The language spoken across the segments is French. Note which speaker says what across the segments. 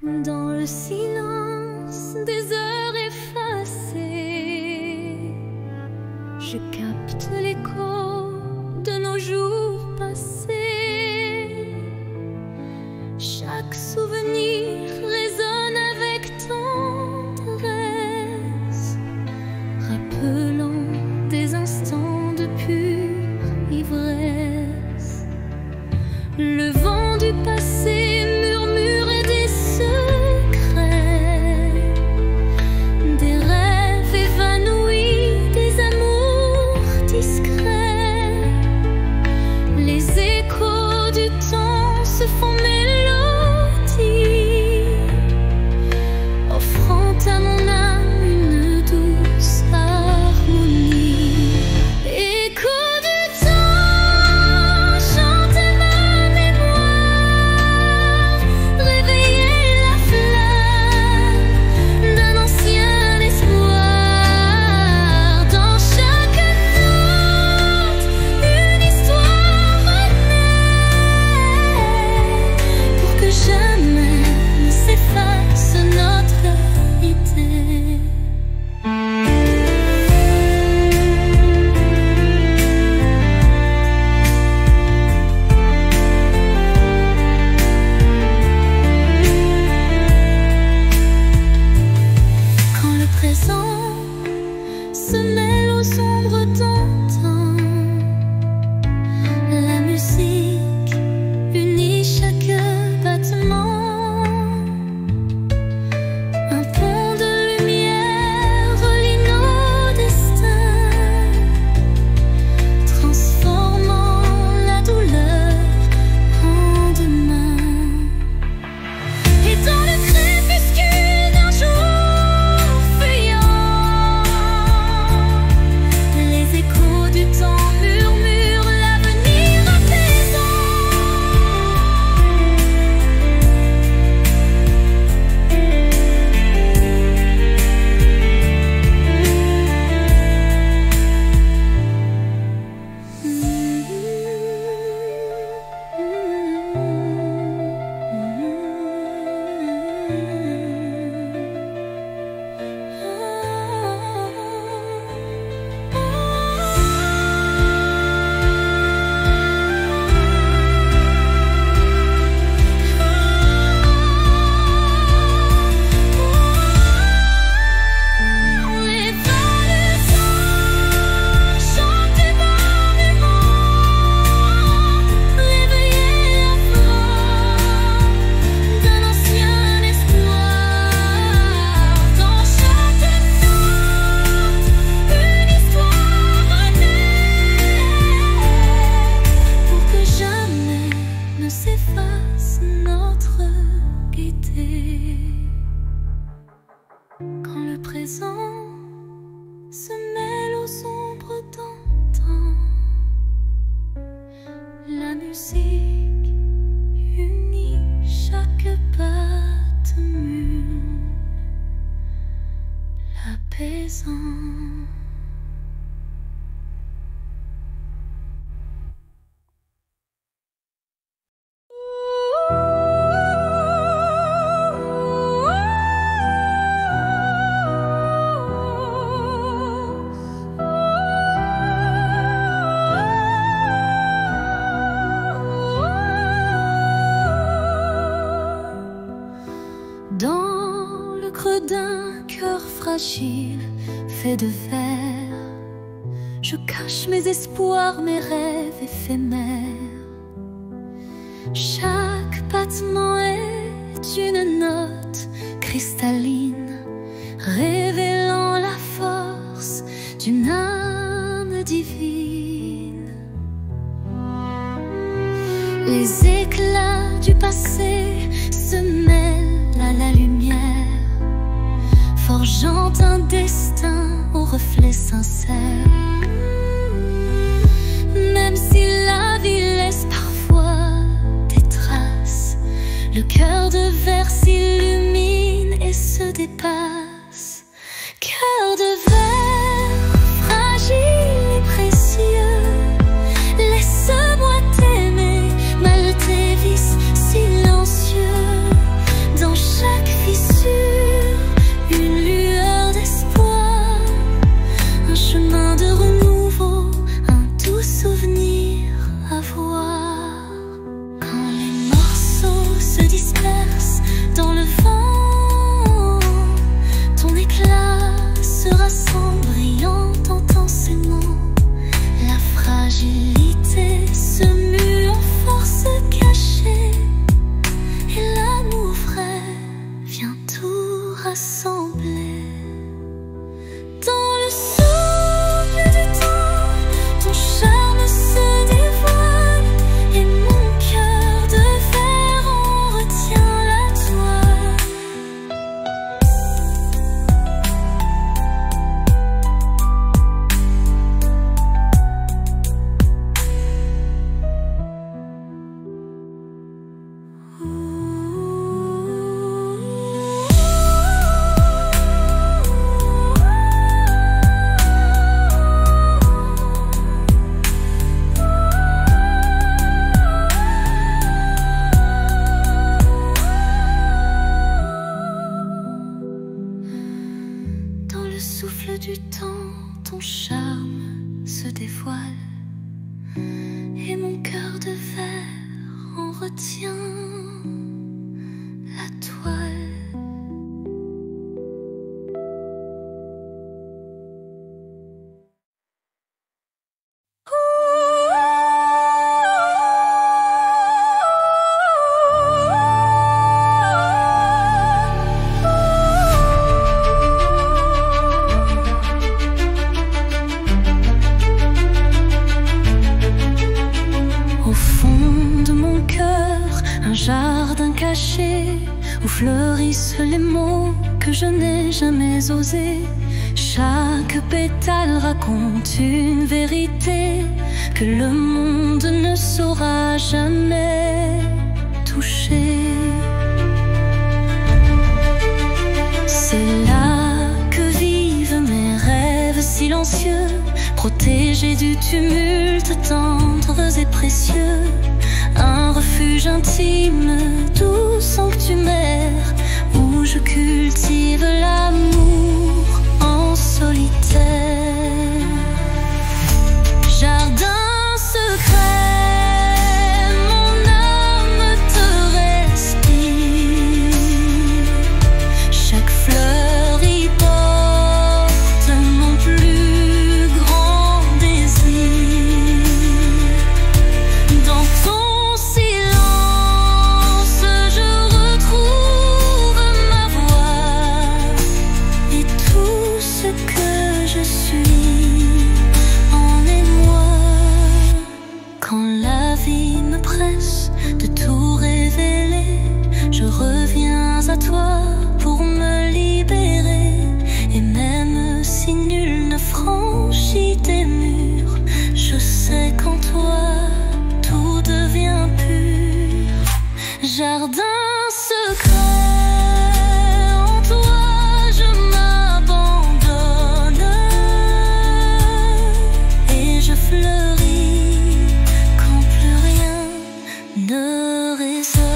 Speaker 1: Dans le silence des heures effacées, je capte l'écho de nos jours passés. Chaque souvenir résonne avec tendresse, rappelant des instants de pure ivresse. Le vent du passé murmure des secrets, des rêves évanouis, des amours discrets. Les échos du temps se font mélodie, offrant à mon âme une douce harmonie. Écho du temps, chantez ma mémoire, réveillez la flamme d'un ancien espoir. Dans chaque note, une histoire renaît, pour que jamais ne s'efface notre idée. Quand le présent se mêle aux ombres d'antan, la musique unit chaque battement. Un pont de lumière relie nos destins, transformant la douleur en demain. Et dans le crépuscule d'un jour fuyant, les échos du temps murmurent l'avenir apaisant. Les valeurs chantez ma mémoire, réveillez la flamme d'un ancien espoir. Dans chaque note, une histoire renaît, pour que jamais ne s'efface notre gaieté. Quand le présent se mêle aux ombres d'antan, la musique unit chaque battement, l'apaisant. Dans le creux d'un cœur fragile fait de verre, je cache mes espoirs, mes rêves éphémères. Chaque battement est une note cristalline, révélant la force d'une âme divine. Les éclats du passé se mêlent à la lumière, forgeant un destin au reflet sincère. Même si la vie laisse parfois des traces, le cœur de verre s'illumine et se dépasse. Cœur de verre, fragile et précieux, laisse-moi t'aimer, malgré tes vices silencieux. Dans chaque du temps, ton charme se dévoile et mon cœur de verre en retient la toile. Jardin caché où fleurissent les mots que je n'ai jamais osés. Chaque pétale raconte une vérité que le monde ne saura jamais toucher. C'est là que vivent mes rêves silencieux, protégés du tumulte, tendres et précieux. Un refuge intime, doux sanctuaire, où je cultive l'amour en solitaire. Jardin secret, mon âme te respire. Chaque fleur y porte mon plus grand désir. Dans ton de tout révéler, je reviens à toi pour me libérer. Et même si nul ne franchit tes murs, je sais qu'en toi tout devient pur. Jardin secret, en toi je m'abandonne et je fleuris quand plus rien ne résonne.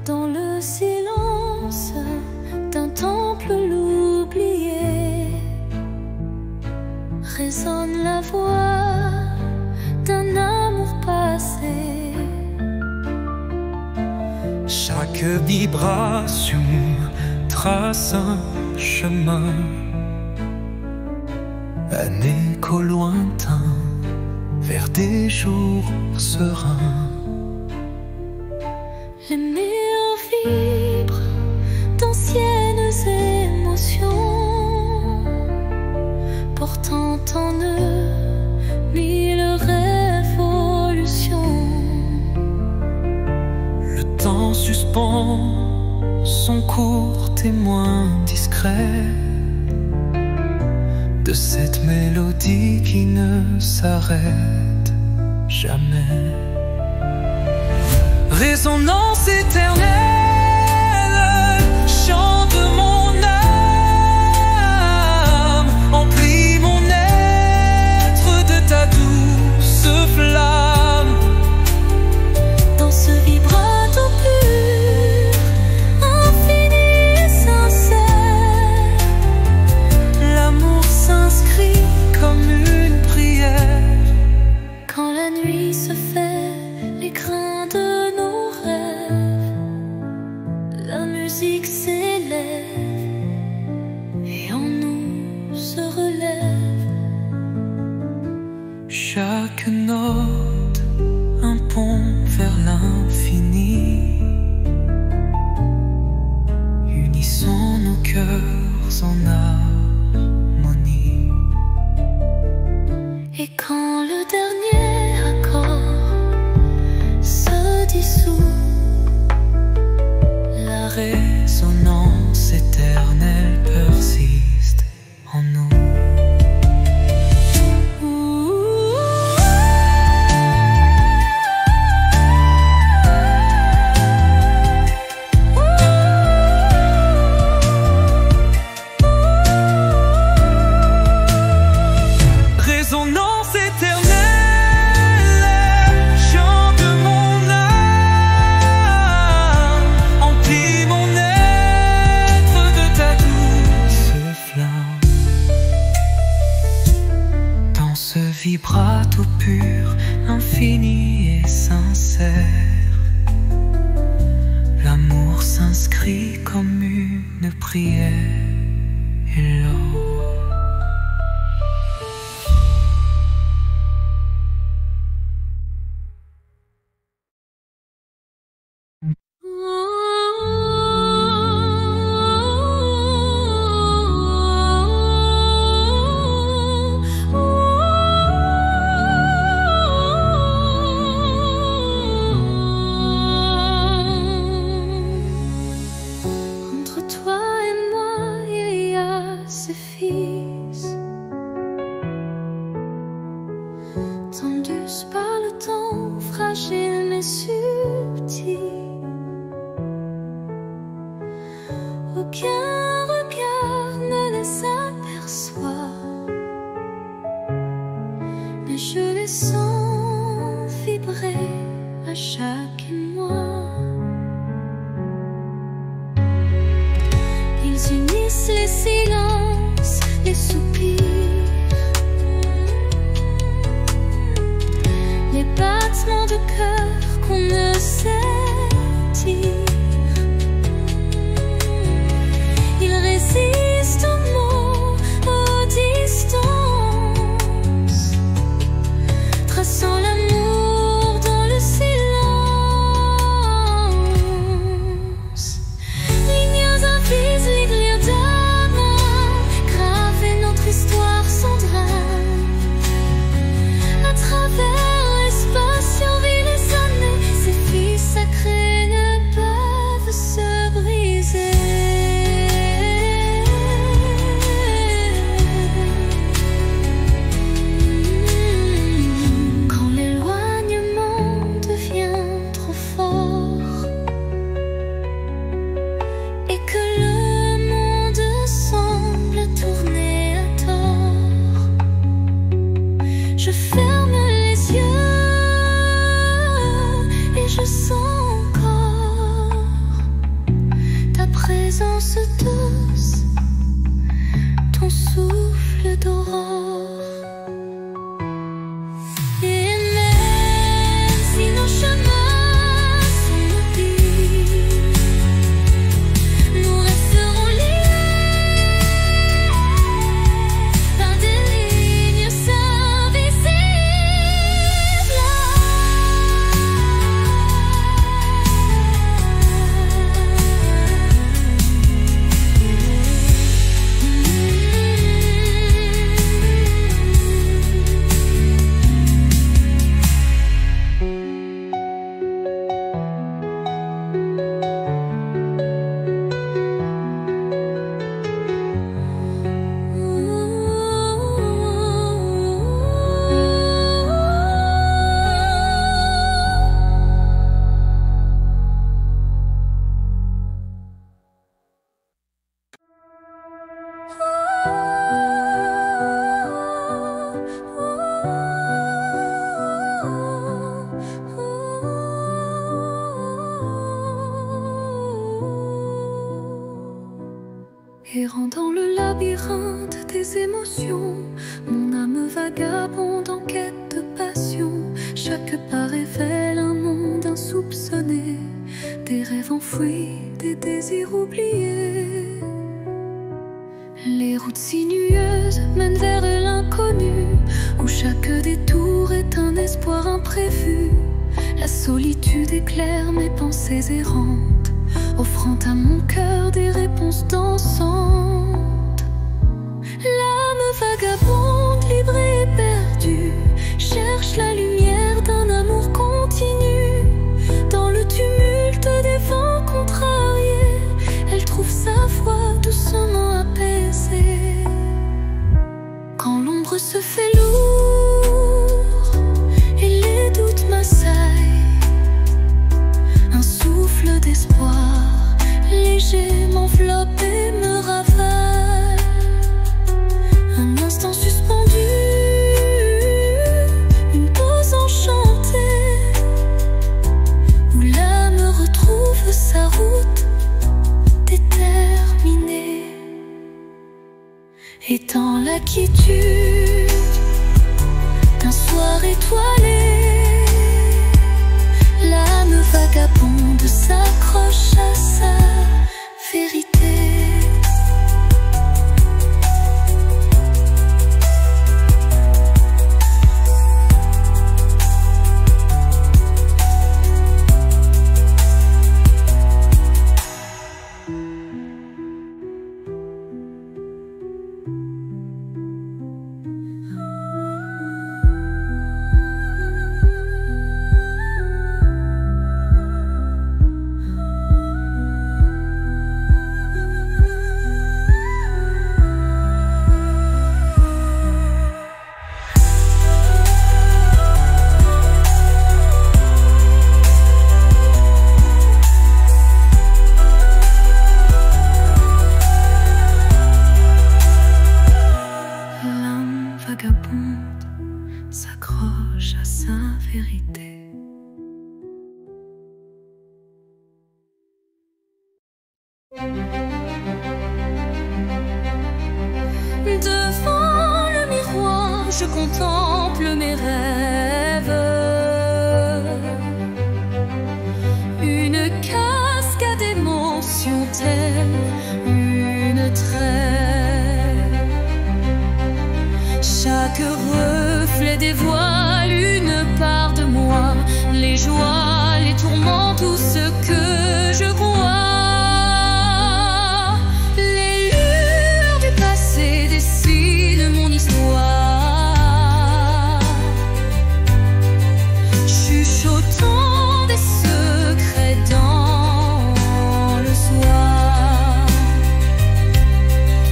Speaker 1: Dans le silence d'un temple l'oublié, résonne la voix d'un amour passé.
Speaker 2: Chaque vibration trace un chemin, un écho lointain vers des jours sereins.
Speaker 1: Les murs vibrent d'anciennes émotions, portant en eux mille révolutions.
Speaker 2: Le temps suspend son court témoin discret de cette mélodie qui ne s'arrête jamais. Résonance éternelle, chant de mon âme, emplis mon être de ta douce flamme.
Speaker 1: Dans ce vibrato pur, infini et sincère,
Speaker 2: l'amour s'inscrit comme une prière.
Speaker 1: Quand la nuit se fait l'écrin de nos rêves, la musique s'élève et en nous se relève.
Speaker 2: Chaque note un pont vers l'infini, unissons nos cœurs en harmonie.
Speaker 1: Et quand le dernier
Speaker 2: vibrato pur, infini et sincère. L'amour s'inscrit comme une prière et l'or.
Speaker 1: Tendus par le temps, fragile mais subtil. Aucun regard ne les aperçoit, mais je les sens vibrer à chaque émoi. Ils unissent les silences, les soupirs, les battements de cœur qu'on ne sait dire. Ils résistent aux mots, aux distances, traçant l'amour dans le silence. Lignes invises, lignes d'amour, graver notre histoire sans drame. À travers l'espace survit les années, ces filles sacrées ne peuvent se briser. Quand l'éloignement devient trop fort et que le monde semble tourner à tort, je ferme les yeux et je sens encore ta présence douce, ton souffle d'aurore. Et même si nos chemins sont mobiles, nous resterons liés par des lignes invisibles. Errant dans le labyrinthe des émotions, mon âme vagabonde en quête de passion. Chaque pas révèle un monde insoupçonné, des rêves enfouis, des désirs oubliés. Les routes sinueuses mènent vers l'inconnu, où chaque détour est un espoir imprévu. La solitude éclaire mes pensées errantes, offrant à mon cœur des réponses dansantes. L'âme vagabonde, libre et perdue, cherche la lumière d'un amour continu. Dans le tumulte des vents contrariés, elle trouve sa voix doucement apaisée. Quand l'ombre se fait lourde et les doutes m'assaillent, un souffle d'espoir léger m'enveloppe et me ravale. Un instant suspendu, une pause enchantée, où l'âme retrouve sa route déterminée. Et dans la quiétude qu'un soir étoilé, l'âme vagabonde s'accroche à sa vérité. S'accroche à sa vérité. Devant le miroir, je contemple mes rêves. Une cascade d'émotions telle une trêve. Chaque reflet dévoile une part de moi, les joies, les tourments, tout ce que je crois. Les lueurs du passé dessinent mon histoire, chuchotant des secrets dans le soir.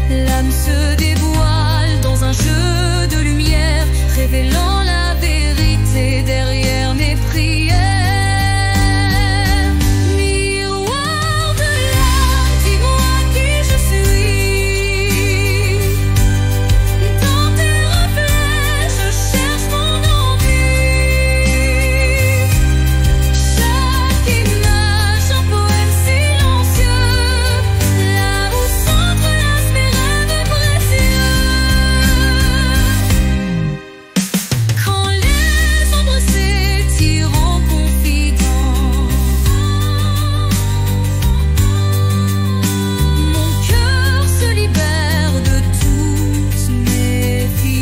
Speaker 1: L'âme se dévoile dans un jeu de lumière, révélant la vérité derrière mes prières. Miroir de l'âme, dis-moi qui je suis. Dans tes reflets, je cherche mon envie. Chaque image, un poème silencieux, là où s'entrelacent mes rêves précieux. Quand les ombres s'étirent en confidence, mon cœur se libère de toute méfiance.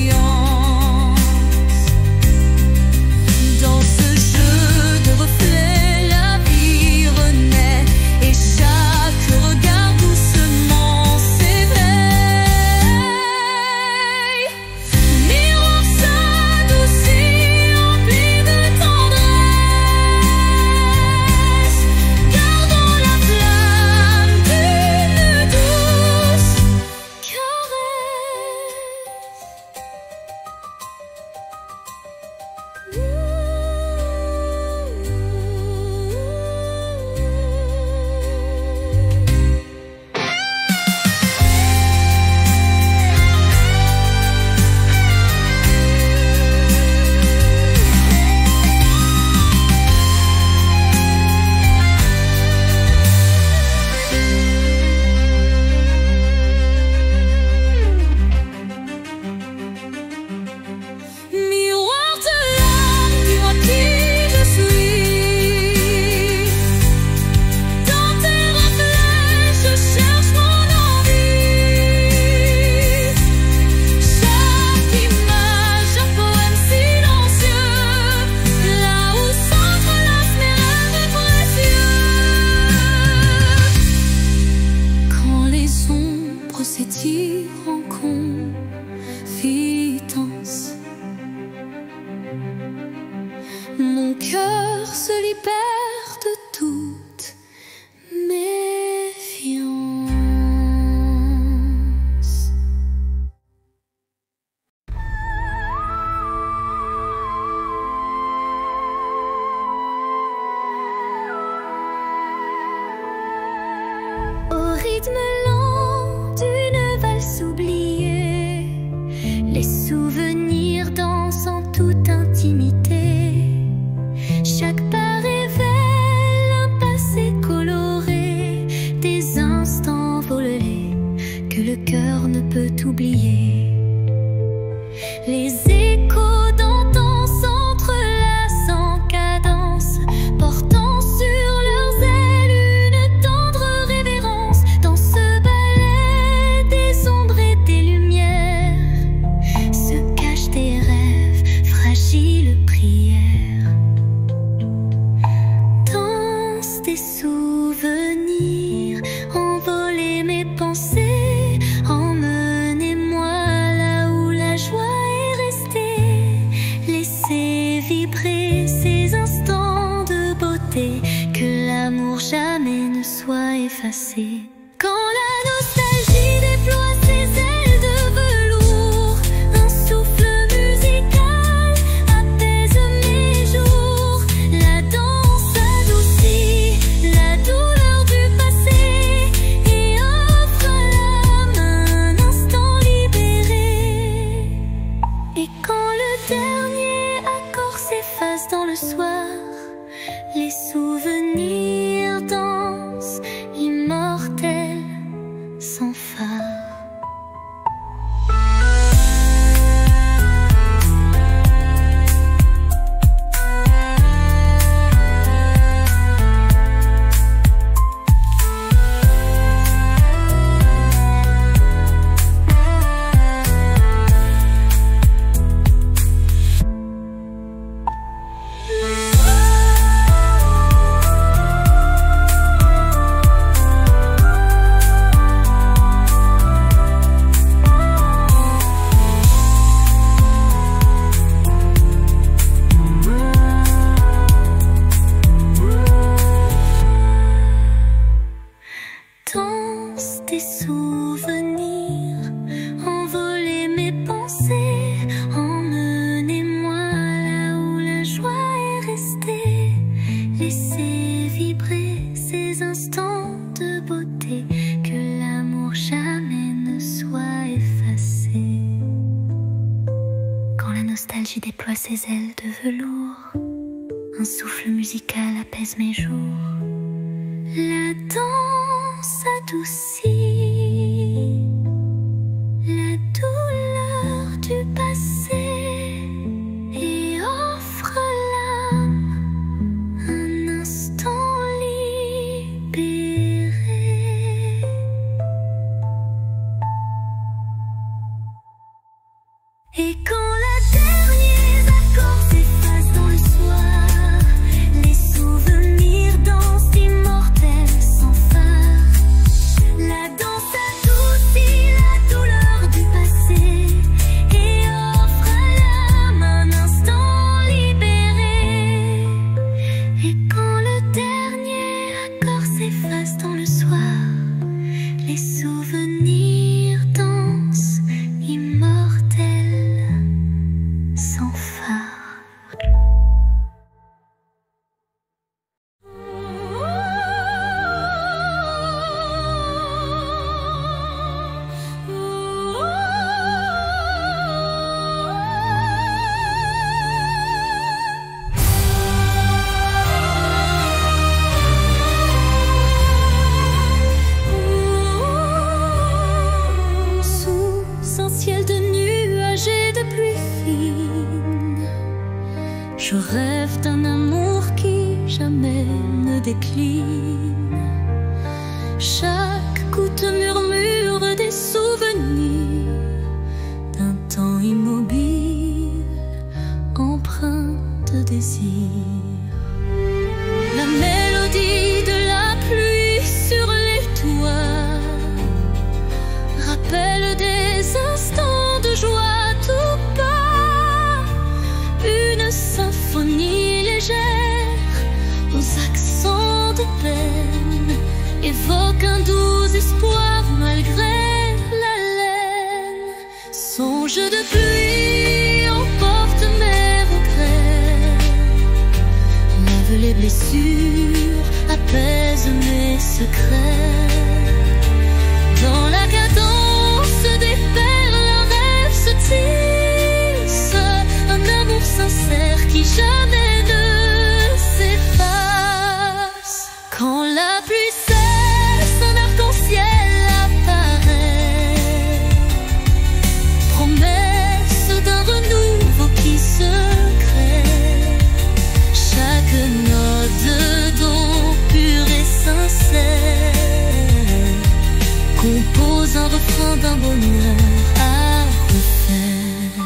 Speaker 1: Dans ce jeu de reflets, la vie renaît et chaque regard doucement s'éveille. Miroir s'adoucit, empli de tendresse, gardant la flamme d'une douce Miroir de l'âme, dis-moi qui je suis. Dans tes reflets, je cherche mon envie. Chaque image, un poème silencieux, là où s'entrelacent mes rêves précieux. Quand les ombres s'étirent en confidence, mon cœur se libère de toute méfiance. Au rythme lent d'une valse oubliée, les souvenirs dansent en toute intimité. Chaque pas révèle un passé coloré, des instants volés que le cœur ne peut oublier. Les échos d'antan le soir, les souvenirs dansent, immortels, sans phare. Des souvenirs, envoler mes pensées, emmenez-moi là où la joie est restée. Laissez vibrer ces instants de beauté, que l'amour jamais ne soit effacé. Quand la nostalgie déploie ses ailes de velours, un souffle musical apaise mes jours. La danse adoucit la douleur du passé et offre l'âme un instant libéré. Et quand la dernière accord s'efface dans le soir, les souvenirs dansent immortels sans phare. La danse adoucit la douleur du passé et offre à l'âme un instant libéré. Et quand le dernier accord s'efface dans le soir, les souvenirs dansent immortels sans phare. Sous un ciel de nuages et de pluie fine, je rêve d'un amour qui jamais ne décline. Chaque goutte murmure des souvenirs d'un temps immobile, empreint de désir. La mélodie de la pluie sur les toits rappelle des instants de joie tout bas. Une symphonie légère aux accents de peine évoque un doux espoir malgré la laine. Songe de pluie emporte mes regrets, lave les blessures, apaise mes secrets. Dans la cadence des perles, un rêve se tisse, un amour sincère qui jamais ne s'efface. Quand la pluie cesse, un arc-en-ciel apparaît, promesse d'un renouveau qui se crée. Chaque note d'eau pure et sincère compose un refrain d'un bonheur à refaire.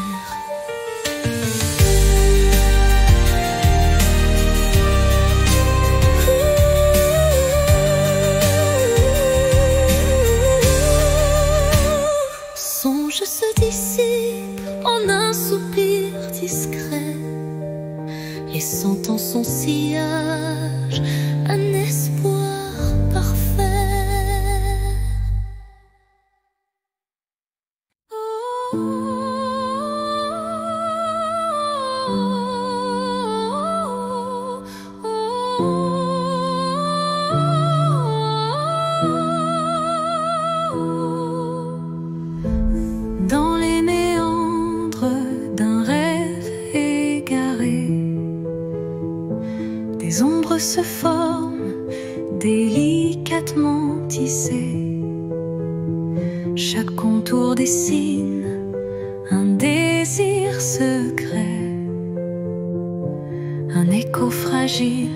Speaker 1: Songe se dissipe en un soupir discret, laissant en son sillage un espoir parfait. Dans les méandres d'un rêve égaré, se forme délicatement tissé. Chaque contour dessine un désir secret, un écho fragile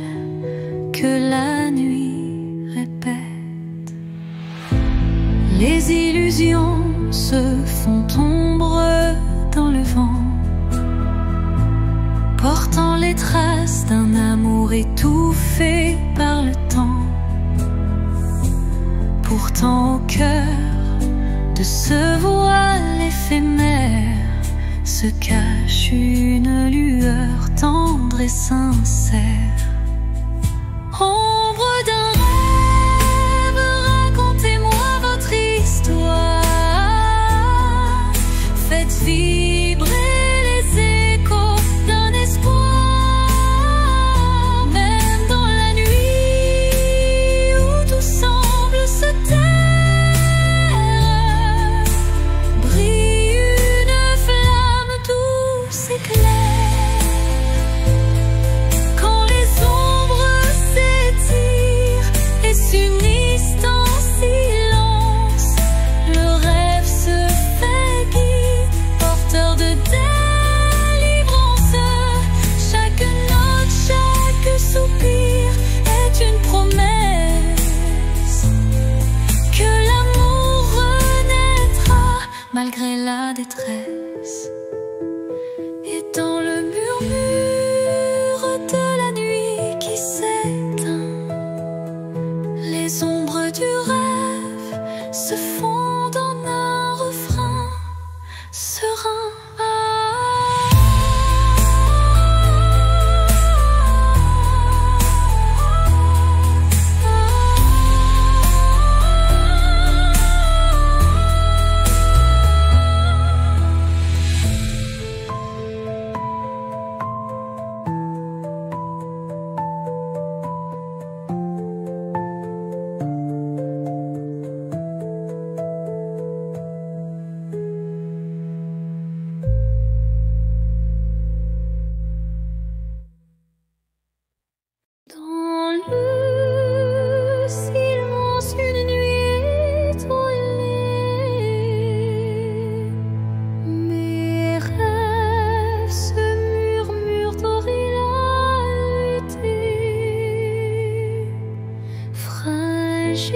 Speaker 1: que la nuit répète. Les illusions se font ombre dans le vent, portant les traces d'un amour étouffé par le temps. Pourtant au cœur de ce voile éphémère se cache une lueur tendre et sincère. Ombre d'un rêve, racontez-moi votre histoire. Faites vibrer les échos d'un espoir. Même dans la nuit où tout semble se taire, brille une flamme douce et claire. Quand les ombres s'étirent et s'unissent en silence, le rêve se fait guide, porteur de délivrance. Chaque note, chaque soupir est une promesse que l'amour renaîtra malgré la détresse. Et dans le murmure de la nuit qui s'éteint, les ombres du rêve se fondent en un refrain serein. Dans le silence, une nuit étoilée, mes rêves se murmurent d'orialité. Fragile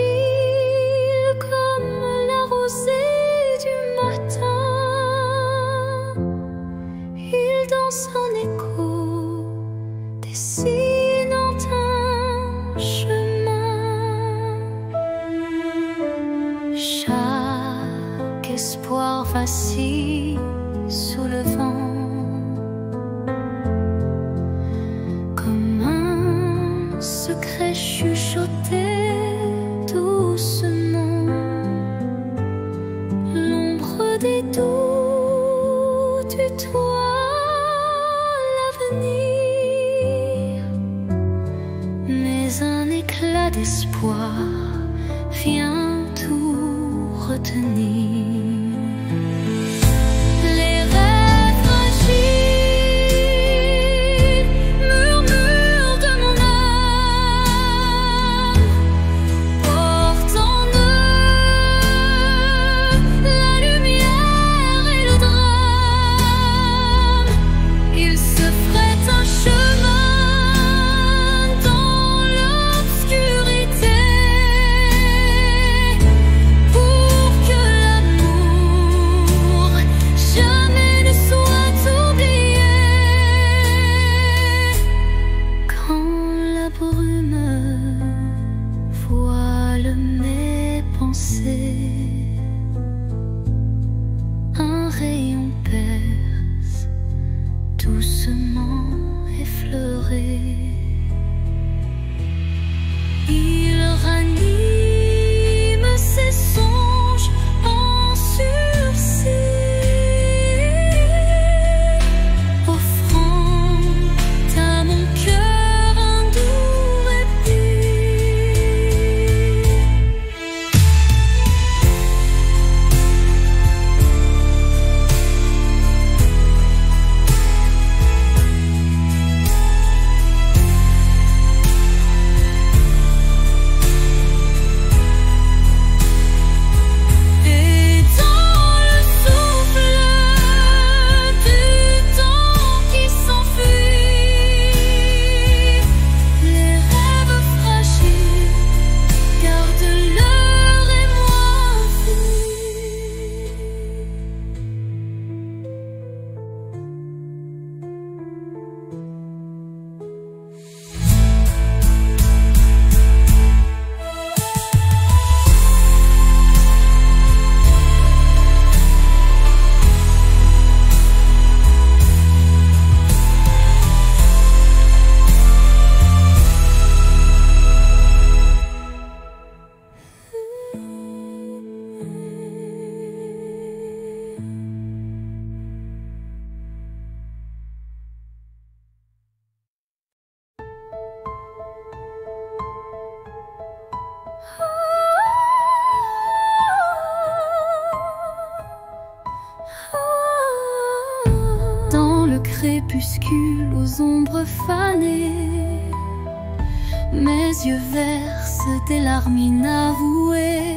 Speaker 1: comme la rosée du matin, il danse en écho, dessinant un chemin. Chaque espoir vacille sous le vent, comme un secret chuchoté doucement. L'ombre des doutes tutoie l'avenir, mais un éclat d'espoir vient tout retenir. Les rêves fragiles murmurent de mon âme, portent en eux la lumière et le drame. Ils se frayent un chemin dans l'obscurité pour que la crépuscule aux ombres fanées. Mes yeux versent des larmes inavouées.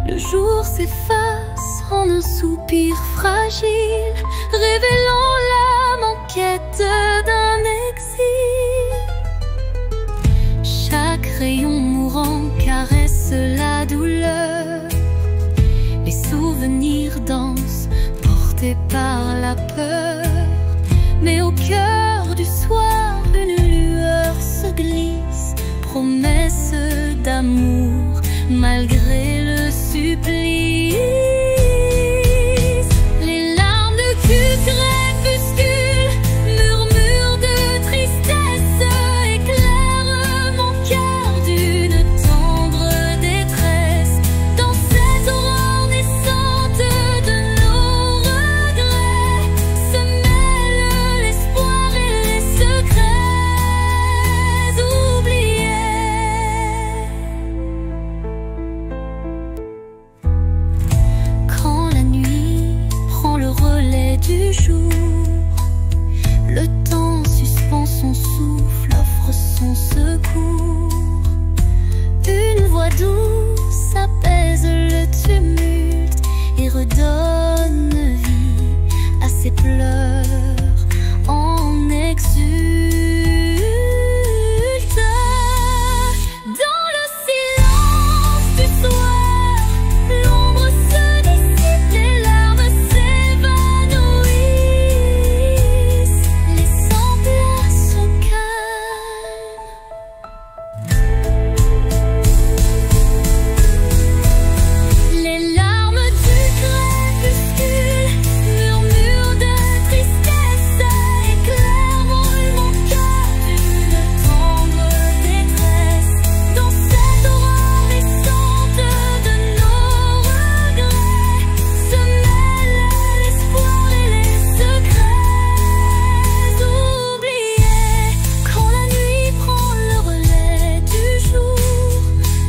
Speaker 1: Le jour s'efface en un soupir fragile, révélant l'âme en quête d'un exil. Chaque rayon mourant caresse la douleur. Les souvenirs dansent, portés par la peur. Mais au cœur du soir, une lueur se glisse, promesse d'amour malgré le supplice. Les larmes de crépuscule, murmures de tristesse, éclairent mon cœur d'une tendre détresse. Dans cette aurore naissante de nos regrets se mêlent l'espoir et les secrets oubliés. Quand la nuit prend le relais du jour, le temps suspend son souffle, offre son secours. Une voix douce apaise le tumulte et redonne vie à ses pleurs en exulte. Dans le silence du soir, l'ombre se dissipe, les larmes s'évanouissent, laissant place au calme. Les larmes du crépuscule, murmures de tristesse, éclairent mon cœur d'une tendre détresse. Dans cette aurore naissante de nos regrets se mêlent l'espoir et les secrets oubliés. Quand la nuit prend le relais du jour,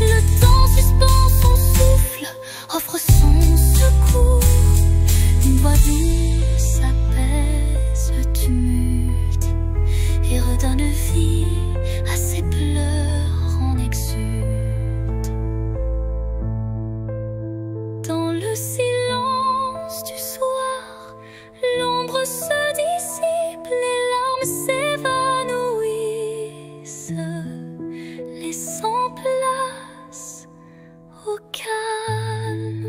Speaker 1: le temps suspend son souffle, offre son secours. Une voix douce apaise le tumulte et redonne vie à ses pleurs en exulte. Dans le silence du soir, l'ombre se dissipe, les larmes s'évanouissent, laissant place au calme.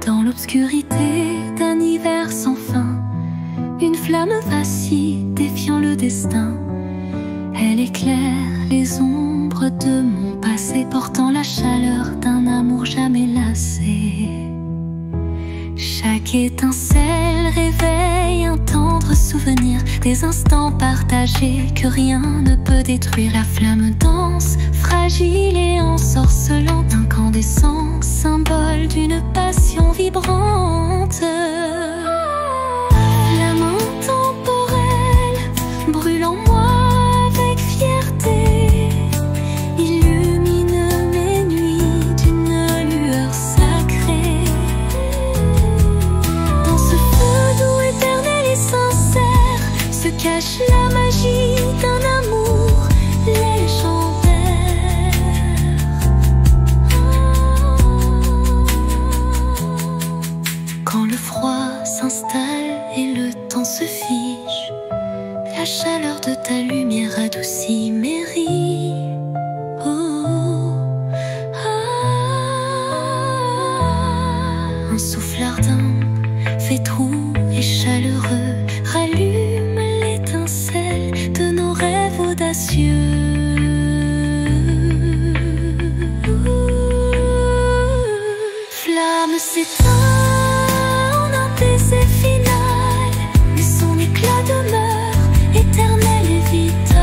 Speaker 1: Dans l'obscurité d'un hiver sans fin, une flamme vacille, défiant le destin. Elle éclaire les ombres de mon passé, portant la chaleur d'un amour jamais lassé. Chaque étincelle réveille un tendre souvenir, des instants partagés que rien ne peut détruire. La flamme danse, fragile et ensorcelante, incandescent, symbole d'une passion vibrante. Flamme intemporelle, brûle en moi avec fierté, illumine mes nuits d'une lueur sacrée. Dans ce feu doux, éternel et sincère, se cache la magie d'un amour légendaire. Quand le froid s'installe et le temps se fige, la chaleur de ta lumière adoucit mes rides. Un souffle ardent, fait doux et chaleureux, rallume l'étincelle de nos rêves audacieux. Flamme s'éteint en un baiser final, mais son éclat demeure éternel et vital.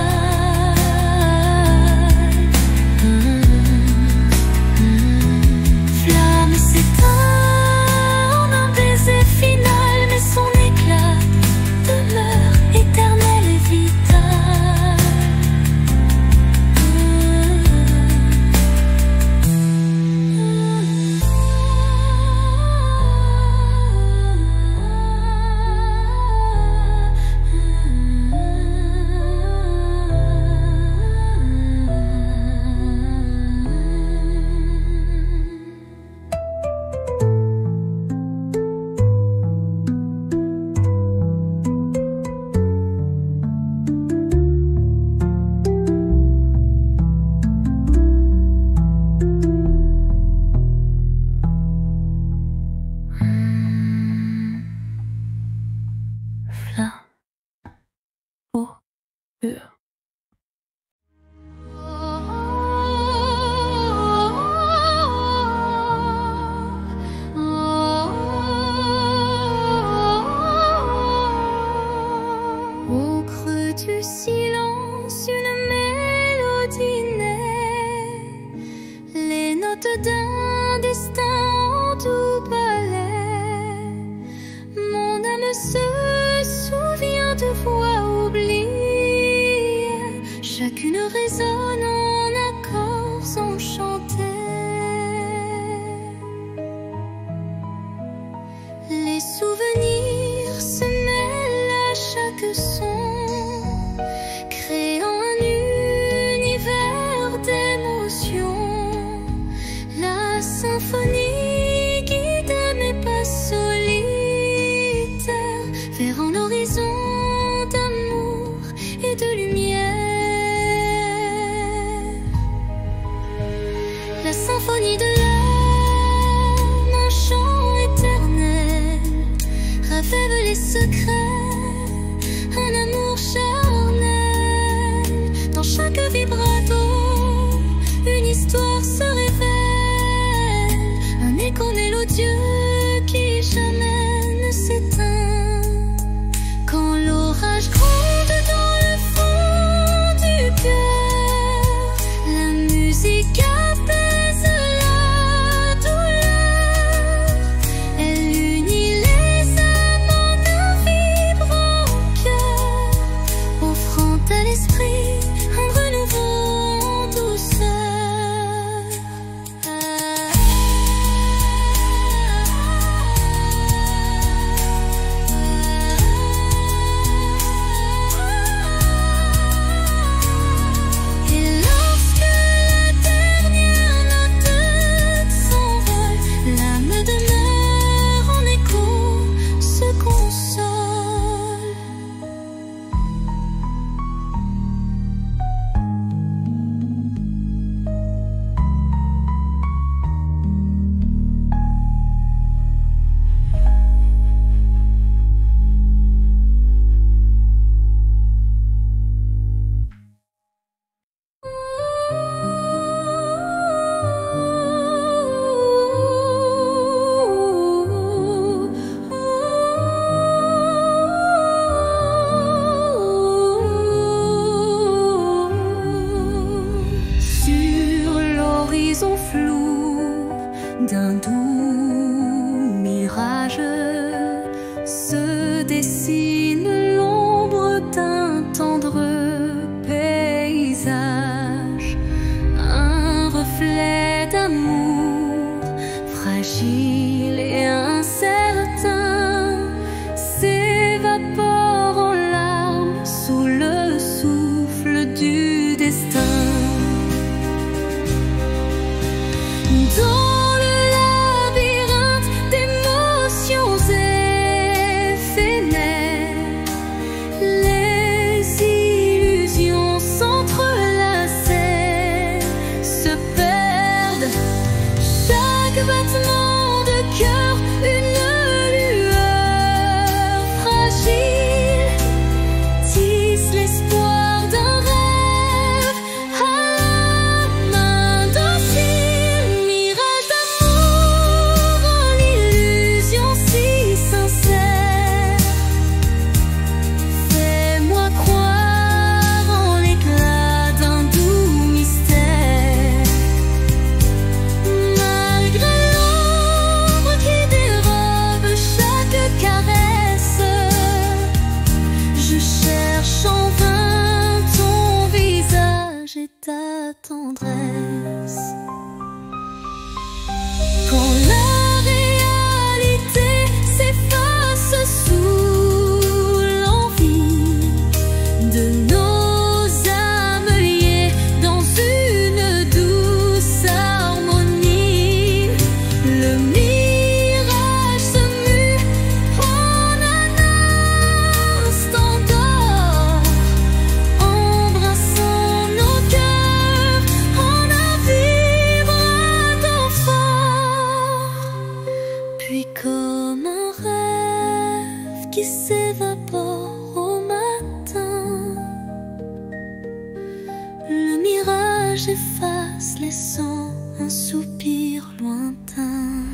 Speaker 1: symphonie de l'âme, un chant éternel, rêve les secrets, un amour charnel. Dans chaque vibrato, une histoire se révèle, un écho mélodieux qui jamais ne s'éteint. Quand l'orage gronde dans le fond du cœur, la musique apaise la douleur. Elle unit les âmes en un vibrant cœur, offrant à l'esprit un renouveau en douceur. Et lorsque la dernière note s'envole, l'âme demeure en écho, se console. Sur l'horizon flou d'un doux mirage se dessine l'ombre d'un tendre paysage, un reflet d'amour fragile et incertain s'évapore en larmes sous le souffle du destin. Dans le labyrinthe d'émotions éphémères, les illusions s'entrelacent, se perdent. Chaque battement de cœur, une lueur fragile, tisse l'espoir d'un rêve à la main docile. Mirage d'amour en l'illusion si sincère, fais-moi croire en l'éclat d'un doux mystère. Malgré l'ombre qui dérobe chaque caresse, je cherche en vain ton visage et ta tendresse. Quand la réalité s'efface sous l'envie de nos âmes liées dans une douce harmonie, le mirage se mue en un instant d'or, embrassant nos cœurs en un vibrato fort. Puis comme un rêve qui s'évapore au matin, le mirage efface, laissant un soupir lointain.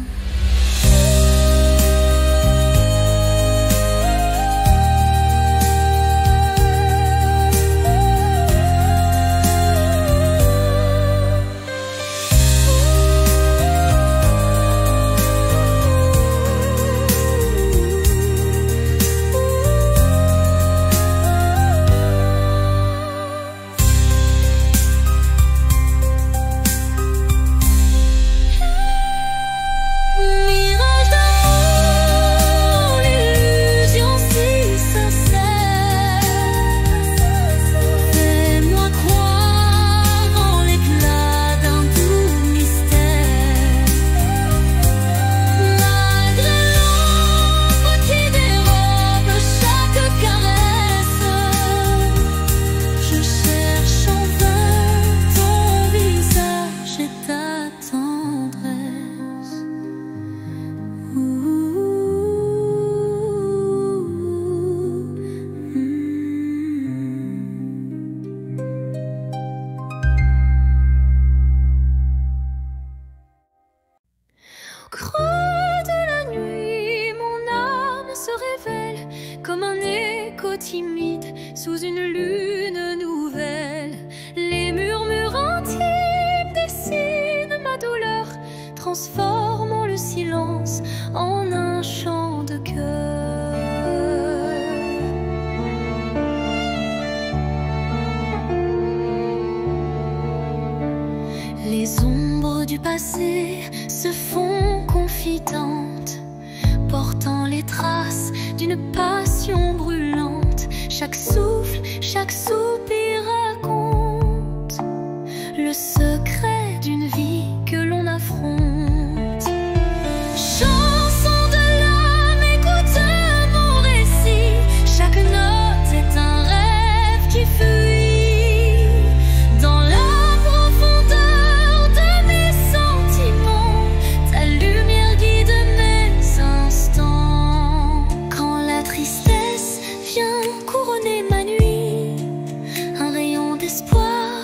Speaker 1: timide sous une lune nouvelle. Les murmures intimes dessinent ma douleur, transformant le silence en un chant de cœur. Les ombres du passé se font confidentes, portant les traces d'une passion brûlante. Chaque souffle, chaque soupir raconte le secret d'une vie que l'on affronte. Chanson de l'âme, écoute mon récit. Chaque note est un rêve qui fuit dans la profondeur de mes sentiments. Ta lumière guide mes instants. Quand la tristesse vient couronner ma nuit, un rayon d'espoir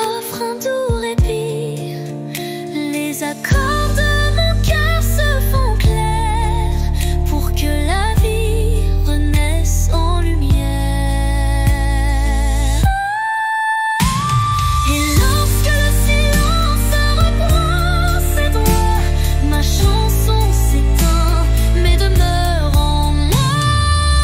Speaker 1: offre un doux répit. Les accords de mon cœur se font clairs pour que la vie renaisse en lumière. Et lorsque le silence reprend ses droits, ma chanson s'éteint mais demeure en moi.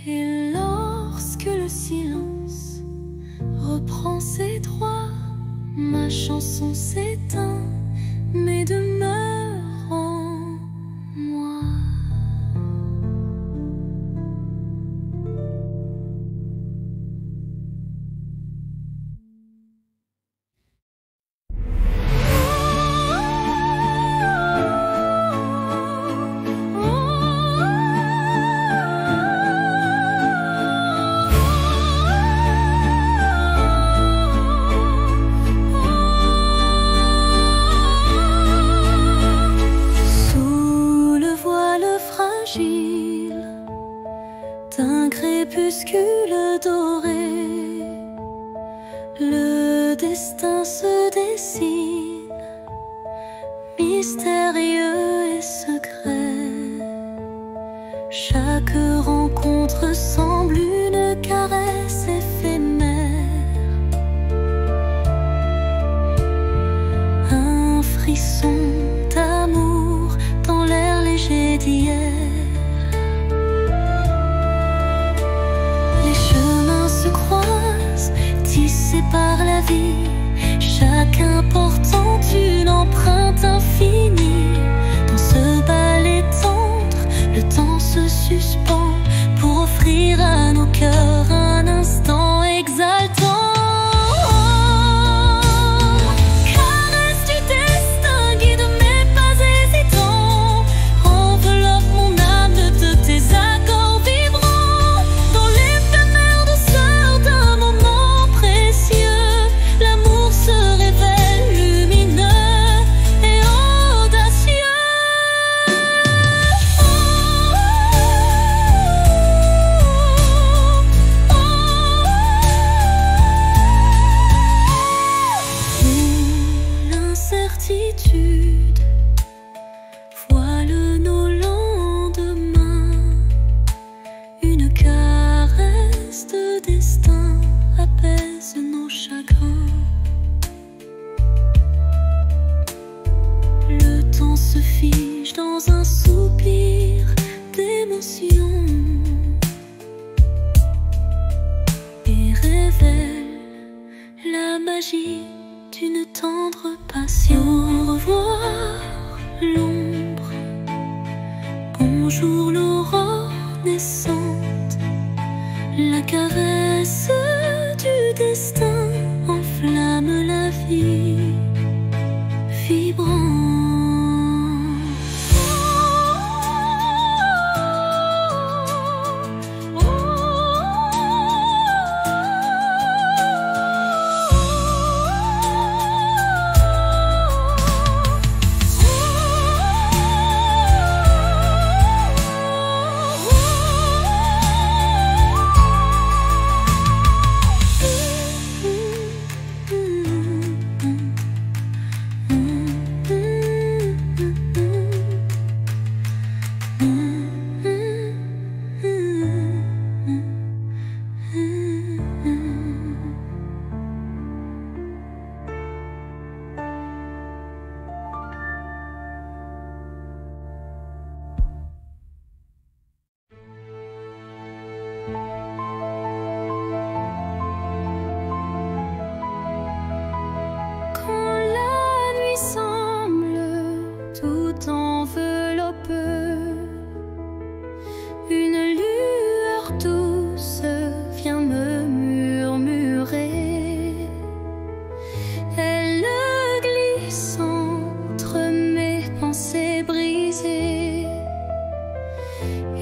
Speaker 1: Et lorsque le silence reprend ses droits, ma chanson s'éteint mais demeure en moi. Sous le voile fragile d'un crépuscule doré, le destin se dessine, mystérieux et secret. Chaque rencontre semble une caresse éphémère, un frisson d'amour dans l'air léger d'hier. Les chemins se croisent, tissés par la vie, chacun portant une empreinte infinie. Dans ce ballet tendre, le temps se suspend pour offrir à nos cœurs un instant exaltant. Caresse du destin, guide mes pas hésitants, enveloppe mon âme de tes accords vibrants. Dans l'éphémère douceur d'un moment précieux, l'amour se révèle lumineux et audacieux. Où l'incertitude voile nos lendemains, une caresse de destin apaise nos chagrins. Le temps se fige dans un soupir d'émotion et révèle la magie d'une tendre passion. Au revoir l'ombre, bon bonjour l'aurore naissante, la caresse du destin enflamme la vie vibrante.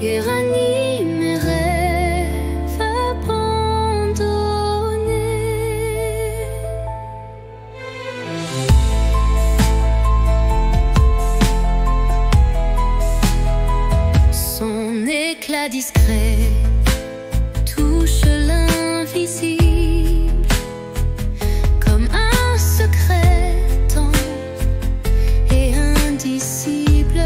Speaker 1: Et ranime mes rêves abandonnés. Son éclat discret touche l'invisible comme un secret tendre et indicible.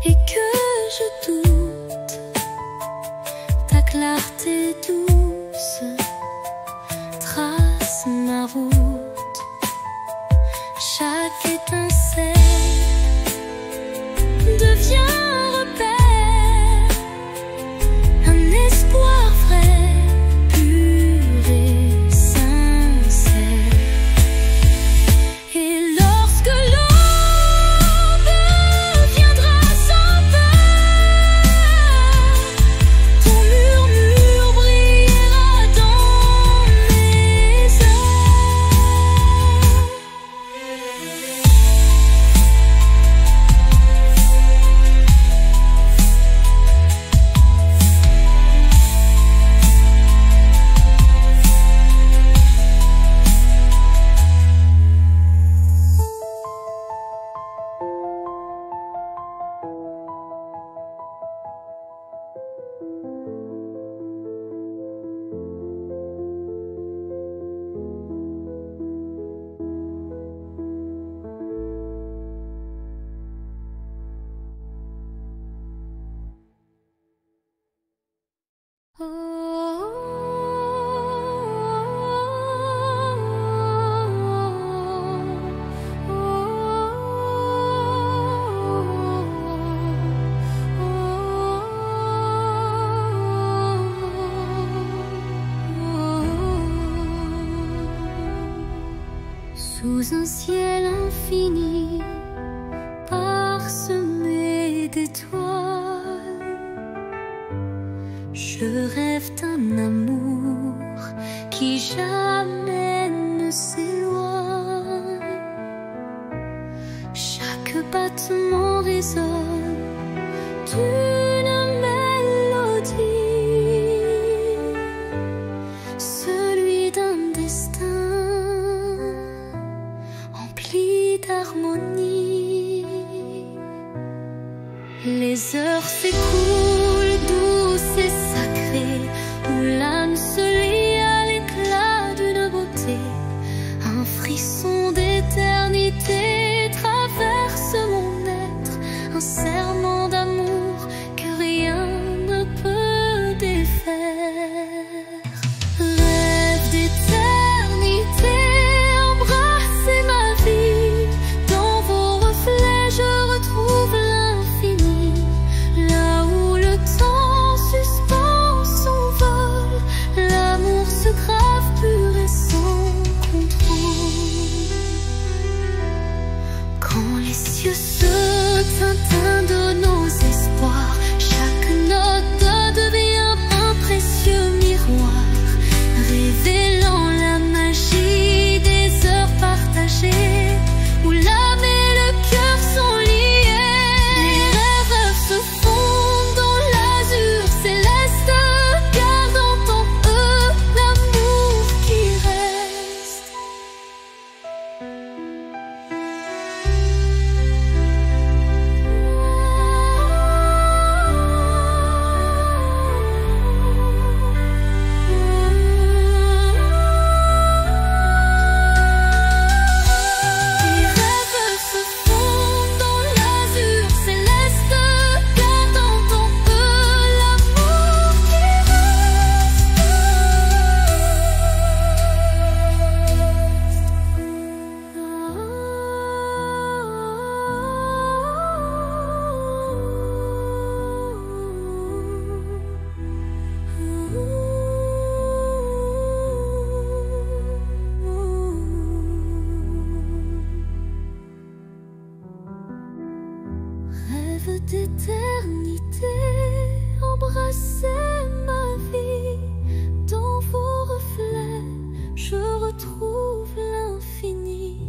Speaker 1: Et que je doute, ta clarté douce trace ma route. Chaque étincelle devient repère, un espoir vrai, pur et sincère. Et lorsque sous un ciel infini, parsemé d'étoiles, je rêve d'un amour qui jamais ne s'éloigne. Chaque battement résonne d'une mélodie, celui d'un destin les heures s'écoulent, douces et sacrées, où l'âme se lie à l'éclat d'une beauté. Un frisson d'éternité traverse mon être, un serment d'amour que rien ne peut défaire. Rêve d'éternité, embrassez ma vie, dans vos reflets je retrouve l'infini. Là où le temps suspend son vol, l'amour se grave pur et sans contrôle. Quand les cieux se teintent de nos espoirs, chaque note devient un précieux miroir, révélant la magie des heures partagées, où l'âme et le cœur sont liés. Les rêves se fondent dans l'azur céleste, gardant en eux l'amour qui reste. Les rêves se fondent dans l'azur céleste, gardant en eux l'amour qui Rêve d'éternité, embrassez ma vie, dans vos reflets je retrouve l'infini.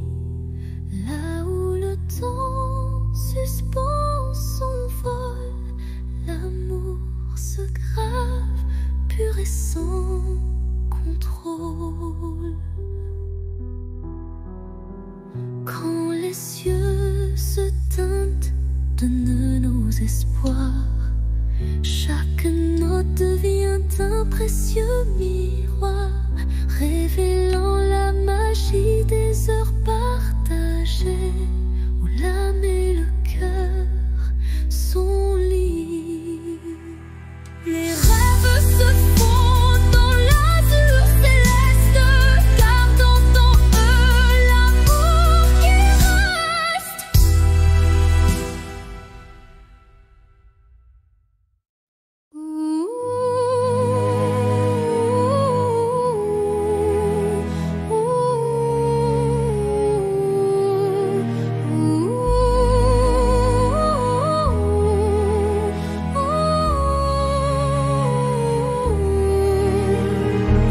Speaker 1: Là où le temps suspend son vol, l'amour se grave pur et sans contrôle. Quand les cieux se teintent de nos espoirs, chaque note devient un précieux miroir, révélant la magie des heures partagées, où l'âme et le cœur sont liés. Les rêves se fondent dans l'azur céleste, gardant en eux l'amour qui reste.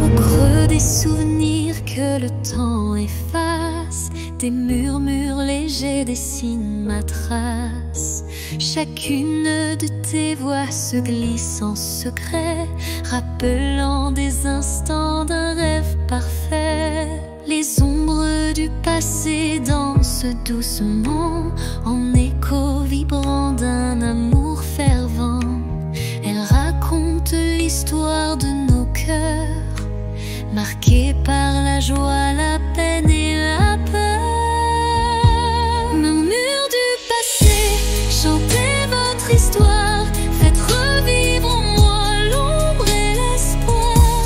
Speaker 1: Au creux des souvenirs que le temps efface, des murmures légers dessinent ma trace. Chacune de tes voix se glisse en secret, rappelant des instants d'un rêve parfait. Les ombres du passé dansent doucement, en écho vibrant d'un amour fervent. Elles racontent l'histoire de nos cœurs, marqués par la joie, la peine et la peur. Murmures du passé, chantez votre histoire, faites revivre en moi l'ombre et l'espoir.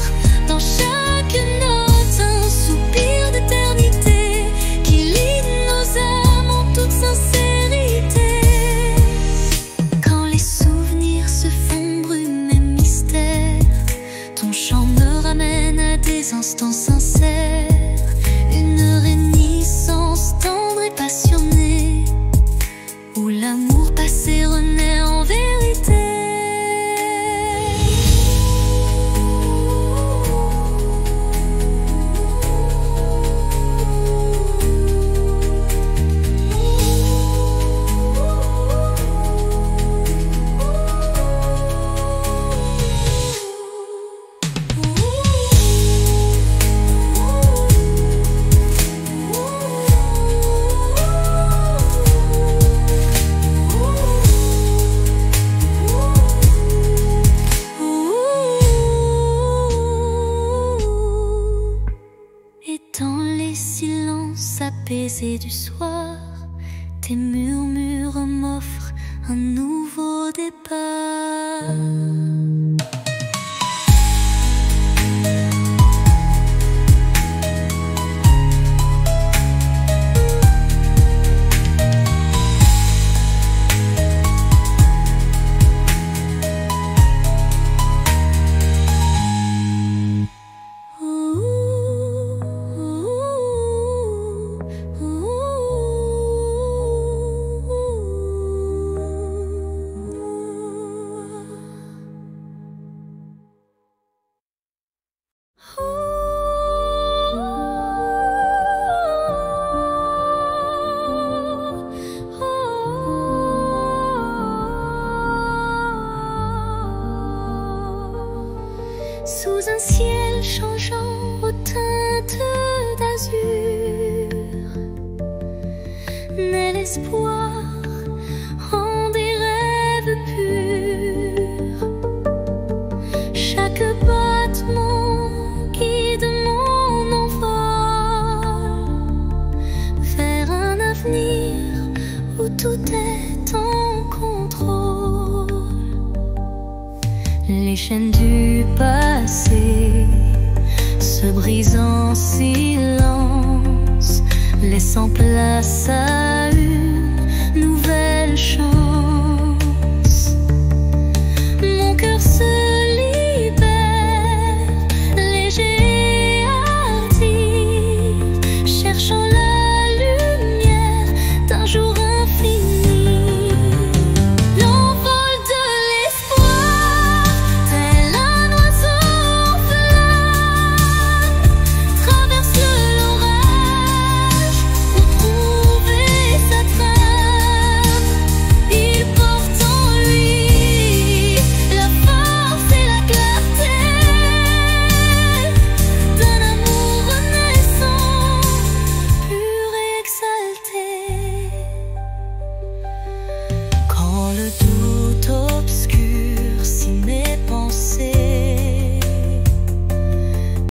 Speaker 1: Dans chaque note, un soupir d'éternité qui lie nos âmes en toute sincérité. lever du soir, tes murmures m'offrent un nouveau départ. Sous un ciel changeant aux teintes d'azur, naît l'espoir en des rêves purs. Chaque battement guide mon envol vers un avenir où tout est en contrôle. Les chaînes du passé se brisent en silence, laissant place à une nouvelle chance.